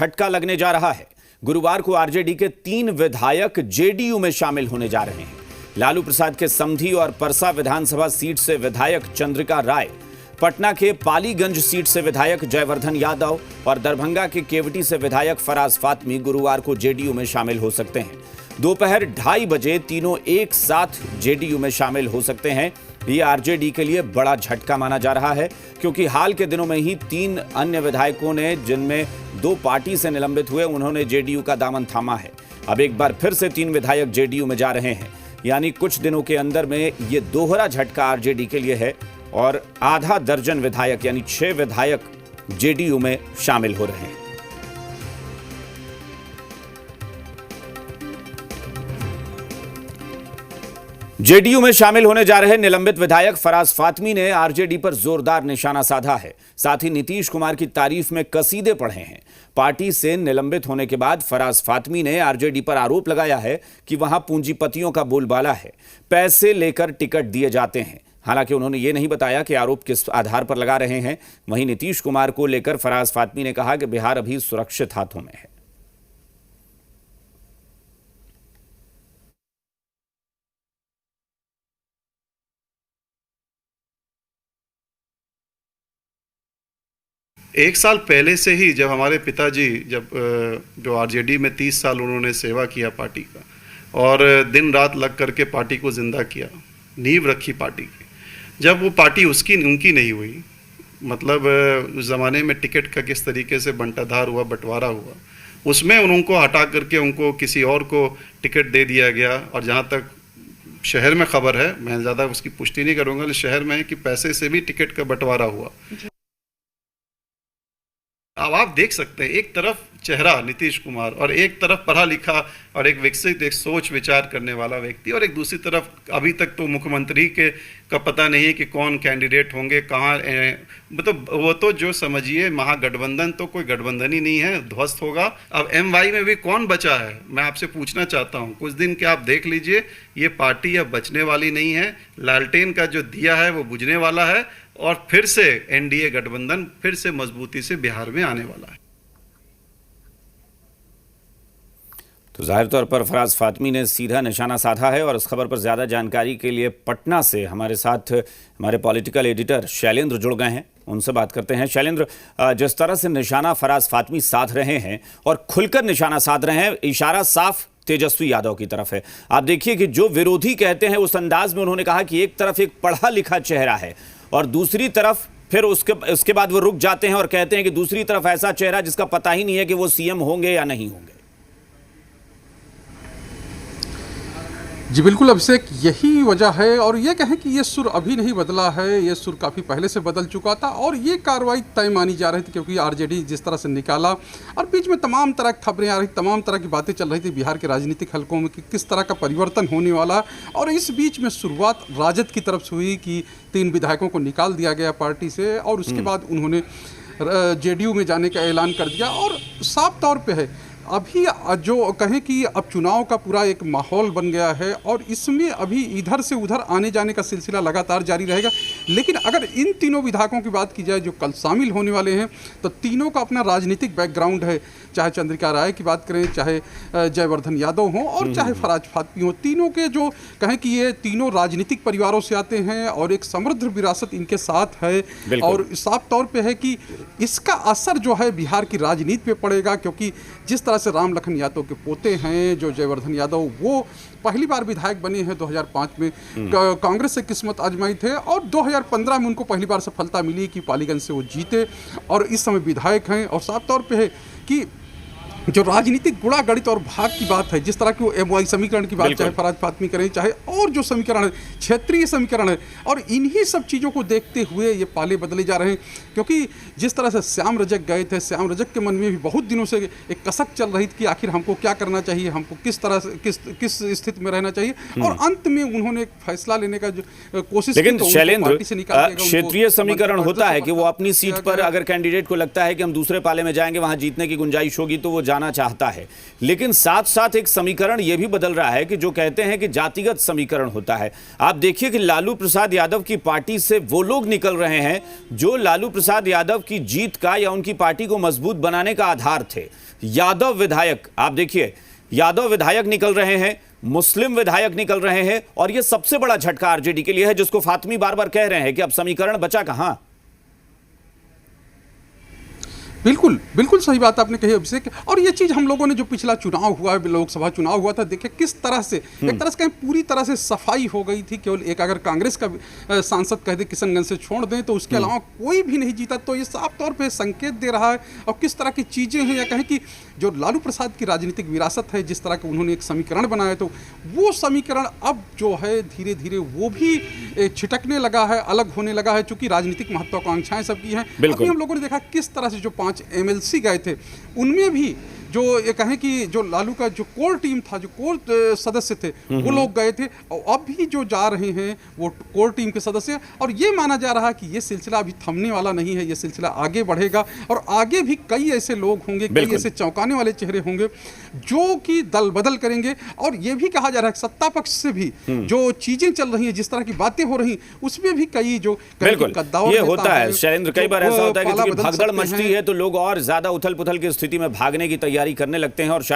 झटका लगने जा रहा है। गुरुवार को आरजेडी के 3 विधायक जेडीयू में शामिल होने जा रहे हैं। लालू प्रसाद के समधी और परसा विधानसभा सीट से विधायक चंद्रिका राय, पटना के पालीगंज सीट से विधायक जयवर्धन यादव और दरभंगा के केवटी से विधायक फराज फातमी गुरुवार को जेडीयू में शामिल हो सकते हैं। दोपहर 2:30 बजे तीनों एक साथ जेडीयू में शामिल हो सकते हैं। ये आरजेडी के लिए बड़ा झटका माना जा रहा है, क्योंकि हाल के दिनों में ही 3 अन्य विधायकों ने, जिनमें 2 पार्टी से निलंबित हुए, उन्होंने जेडीयू का दामन थामा है। अब एक बार फिर से 3 विधायक जेडीयू में जा रहे हैं, यानी कुछ दिनों के अंदर में ये दोहरा झटका आरजेडी के लिए है और आधा दर्जन विधायक यानी 6 विधायक जेडीयू में शामिल हो रहे हैं। जेडीयू में शामिल होने जा रहे निलंबित विधायक फराज फातमी ने आरजेडी पर जोरदार निशाना साधा है। साथ ही नीतीश कुमार की तारीफ में कसीदे पढ़े हैं। पार्टी से निलंबित होने के बाद फराज फातमी ने आरजेडी पर आरोप लगाया है कि वहां पूंजीपतियों का बोलबाला है, पैसे लेकर टिकट दिए जाते हैं। हालांकि उन्होंने ये नहीं बताया कि आरोप किस आधार पर लगा रहे हैं। वहीं नीतीश कुमार को लेकर फराज फातमी ने कहा कि बिहार अभी सुरक्षित हाथों में है। एक साल पहले से ही जब हमारे पिताजी जो आरजेडी में 30 साल उन्होंने सेवा किया पार्टी का और दिन रात लग करके पार्टी को जिंदा किया, नींव रखी पार्टी की, जब वो पार्टी उनकी नहीं हुई, मतलब उस ज़माने में टिकट का किस तरीके से बंटाधार हुआ, बंटवारा हुआ, उसमें उनको हटा करके उनको किसी और को टिकट दे दिया गया। और जहाँ तक शहर में खबर है, मैं ज़्यादा उसकी पुष्टि नहीं करूँगा, लेकिन शहर में है कि पैसे से भी टिकट का बंटवारा हुआ। अब आप देख सकते हैं, एक तरफ चेहरा नीतीश कुमार और एक तरफ पढ़ा लिखा और एक विकसित, एक सोच विचार करने वाला व्यक्ति, और एक दूसरी तरफ अभी तक तो मुख्यमंत्री का पता नहीं है कि कौन कैंडिडेट होंगे, कहाँ, मतलब वो तो जो समझिए महागठबंधन तो कोई गठबंधन ही नहीं है, ध्वस्त होगा। अब एमवाई में भी कौन बचा है, मैं आपसे पूछना चाहता हूँ। कुछ दिन के आप देख लीजिए, ये पार्टी अब बचने वाली नहीं है। लालटेन का जो दिया है वो बुझने वाला है और फिर से एनडीए गठबंधन फिर से मजबूती से बिहार में आने वाला है। तो जाहिर तौर पर फराज फातमी ने सीधा निशाना साधा है और इस खबर पर ज़्यादा जानकारी के लिए पटना से हमारे साथ हमारे पॉलिटिकल एडिटर शैलेंद्र जुड़ गए हैं। उनसे बात करते हैं। शैलेंद्र, जिस तरह से निशाना फराज फातमी साध रहे हैं और खुलकर निशाना साध रहे हैं, इशारा साफ तेजस्वी यादव की तरफ है। आप देखिए कि जो विरोधी कहते हैं उस अंदाज में उन्होंने कहा कि एक तरफ एक पढ़ा लिखा चेहरा है और दूसरी तरफ फिर उसके बाद वो रुक जाते हैं और कहते हैं कि दूसरी तरफ ऐसा चेहरा जिसका पता ही नहीं है कि वो सीएम होंगे या नहीं होंगे। जी बिल्कुल अभिषेक, यही वजह है। और ये कहें कि ये सुर अभी नहीं बदला है, ये सुर काफ़ी पहले से बदल चुका था और ये कार्रवाई तय मानी जा रही थी, क्योंकि आरजेडी जिस तरह से निकाला और बीच में तमाम तरह की खबरें आ रही, तमाम तरह की बातें चल रही थी बिहार के राजनीतिक हलकों में कि किस तरह का परिवर्तन होने वाला। और इस बीच में शुरुआत राजद की तरफ से हुई कि 3 विधायकों को निकाल दिया गया पार्टी से और उसके बाद उन्होंने जेडीयू में जाने का ऐलान कर दिया। और साफ तौर पर है, अभी जो कहें कि अब चुनाव का पूरा एक माहौल बन गया है और इसमें अभी इधर से उधर आने जाने का सिलसिला लगातार जारी रहेगा। लेकिन अगर इन तीनों विधायकों की बात की जाए जो कल शामिल होने वाले हैं, तो तीनों का अपना राजनीतिक बैकग्राउंड है। चाहे चंद्रिका राय की बात करें, चाहे जयवर्धन यादव हों और चाहे फराज फातमी हो, तीनों के जो कहें कि ये तीनों राजनीतिक परिवारों से आते हैं और एक समृद्ध विरासत इनके साथ है। और साफ तौर पे है कि इसका असर जो है बिहार की राजनीति पे पड़ेगा, क्योंकि जिस तरह से राम लखन यादव के पोते हैं जो जयवर्धन यादव, वो पहली बार विधायक बने हैं 2005 में, कांग्रेस से किस्मत आजमाई थे और 2015 में उनको पहली बार सफलता मिली कि पालीगंज से वो जीते और इस समय विधायक हैं। और साफ तौर पे है कि जो राजनीतिक गुणा गणित और भाग की बात है, जिस तरह की वो एमवाई समीकरण की बात चाहे फराज फातमी करें, चाहे और जो समीकरण है, क्षेत्रीय समीकरण है, और इन्हीं सब चीज़ों को देखते हुए ये पाले बदले जा रहे हैं। क्योंकि जिस तरह से श्याम रजक गए थे, श्याम रजक के मन में भी बहुत दिनों से एक कसक चल रही थी कि आखिर हमको क्या करना चाहिए, हमको किस तरह से किस स्थिति में रहना चाहिए। और अंत में उन्होंने एक फैसला लेने का जो कोशिश की। लेकिन शैलेंद्र, क्षेत्रीय समीकरण होता है कि वो अपनी सीट पर अगर कैंडिडेट को लगता है कि हम दूसरे पाले में जाएंगे, वहां जीतने की गुंजाइश होगी, तो वो जाना चाहता है। लेकिन साथ साथ एक समीकरण यह भी बदल रहा है कि जो कहते हैं कि जातिगत समीकरण होता है। आप देखिए कि लालू प्रसाद यादव की पार्टी से वो लोग निकल रहे हैं जो लालू प्रसाद यादव की जीत का या उनकी पार्टी को मजबूत बनाने का आधार थे। यादव विधायक, आप देखिए यादव विधायक निकल रहे हैं, मुस्लिम विधायक निकल रहे हैं, और यह सबसे बड़ा झटका आरजेडी के लिए है, जिसको फातमी बार बार कह रहे हैं कि अब समीकरण बचा कहां। बिल्कुल बिल्कुल सही बात आपने कही अभिषेक। और ये चीज हम लोगों ने जो पिछला चुनाव हुआ है, लोकसभा चुनाव हुआ था, देखे किस तरह से एक तरह से कहीं पूरी तरह से सफाई हो गई थी। केवल एक अगर कांग्रेस का सांसद कह दे किशनगंज से छोड़ दें तो उसके अलावा कोई भी नहीं जीता। तो ये साफ तौर पे संकेत दे रहा है और किस तरह की चीजें हैं, या कहें कि जो लालू प्रसाद की राजनीतिक विरासत है, जिस तरह का उन्होंने एक समीकरण बनाया, तो वो समीकरण अब जो है धीरे धीरे वो भी छिटकने लगा है, अलग होने लगा है। चूंकि राजनीतिक महत्वाकांक्षाएं सबकी हैं। अभी हम लोगों ने देखा किस तरह से जो 5 MLC गए थे, उनमें भी जो ये कहें कि जो लालू का जो कोर टीम था, जो कोर सदस्य थे, वो लोग गए थे। और अब भी जो जा रहे हैं वो कोर टीम के सदस्य। और ये माना जा रहा है कि ये सिलसिला अभी थमने वाला नहीं है, ये सिलसिला आगे बढ़ेगा और आगे भी कई ऐसे लोग होंगे, कई ऐसे चौंकाने वाले चेहरे होंगे जो कि दल बदल करेंगे। और ये भी कहा जा रहा है कि सत्ता पक्ष से भी जो चीजें चल रही हैं, जिस तरह की बातें हो रही, उसमें भी कई जो बिल्कुल ये होता है शैलेंद्र, कई बार ऐसा होता है कि भगदड़ मचती है तो लोग और ज्यादा उथल पुथल की स्थिति में भागने की तैयारी करने लगते हैं और